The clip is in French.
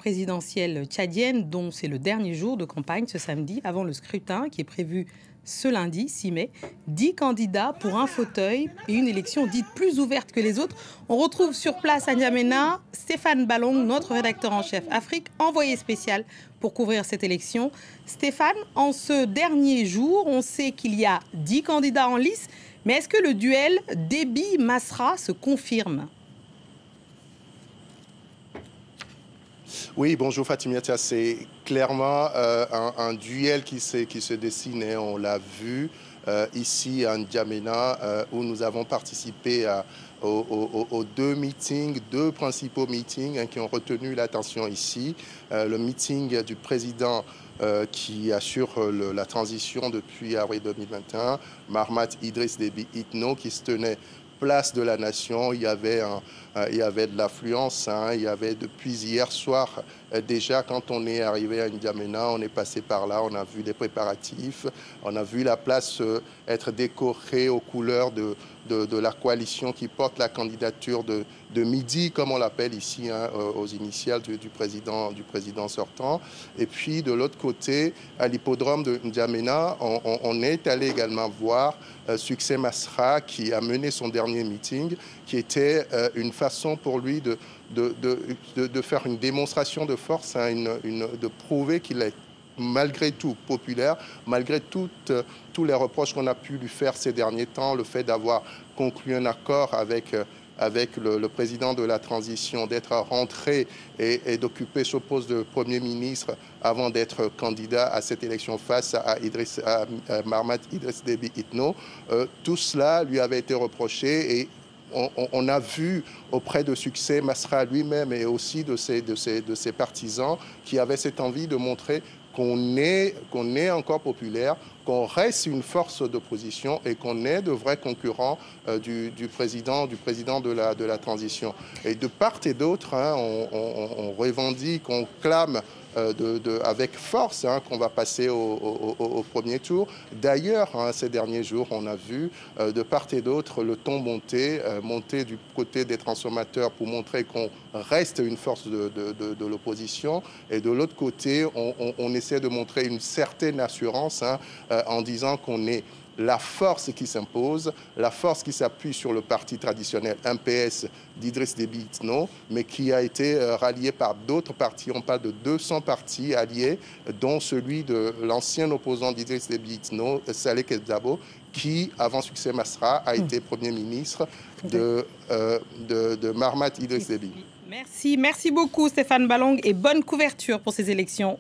présidentielle tchadienne, dont c'est le dernier jour de campagne ce samedi, avant le scrutin qui est prévu ce lundi 6 mai. 10 candidats pour un fauteuil et une élection dite plus ouverte que les autres. On retrouve sur place à N'Djamena Stéphane Ballong, notre rédacteur en chef Afrique, envoyé spécial pour couvrir cette élection. Stéphane, en ce dernier jour, on sait qu'il y a 10 candidats en lice, mais est-ce que le duel Déby-Masra se confirme ? Oui, bonjour Fatimiata, c'est clairement un duel qui se dessine et on l'a vu ici à N'Djamena où nous avons participé aux deux principaux meetings qui ont retenu l'attention ici. Le meeting du président qui assure la transition depuis avril 2021, Mahamat Idriss Déby Itno, qui se tenait place de la nation. Il y avait de l'affluence, il y avait depuis hier soir déjà, quand on est arrivé à N'Djamena, on est passé par là, on a vu les préparatifs, on a vu la place être décorée aux couleurs de la coalition qui porte la candidature de Midi, comme on l'appelle ici, aux initiales du président sortant. Et puis de l'autre côté, à l'hippodrome de N'Djamena, on est allé également voir Succès Masra qui a mené son dernier meeting, qui était une façon pour lui de faire une démonstration de force, de prouver qu'il est malgré tout populaire, malgré tous les reproches qu'on a pu lui faire ces derniers temps, le fait d'avoir conclu un accord avec le président de la transition, d'être rentré et d'occuper ce poste de Premier ministre avant d'être candidat à cette élection face à Mahamat Idriss Déby Itno. Tout cela lui avait été reproché et on a vu auprès de Succès Masra lui-même et aussi de ses partisans qui avaient cette envie de montrer qu'on est encore populaire, qu'on reste une force d'opposition et qu'on est de vrais concurrents du président de la transition. Et de part et d'autre, on revendique, on clame avec force qu'on va passer au premier tour. D'ailleurs, ces derniers jours, on a vu de part et d'autre le ton monter du côté des transformateurs pour montrer qu'on reste une force de l'opposition. Et de l'autre côté, on essaie de montrer une certaine assurance en disant qu'on est la force qui s'impose, la force qui s'appuie sur le parti traditionnel MPS d'Idriss Déby Itno, mais qui a été rallié par d'autres partis. On parle de 200 partis alliés, dont celui de l'ancien opposant d'Idriss Déby Itno, Saleh Kebzabo, qui, avant Succès Masra, a été Premier ministre de Mahamat Idriss Déby. Merci beaucoup Stéphane Ballong et bonne couverture pour ces élections.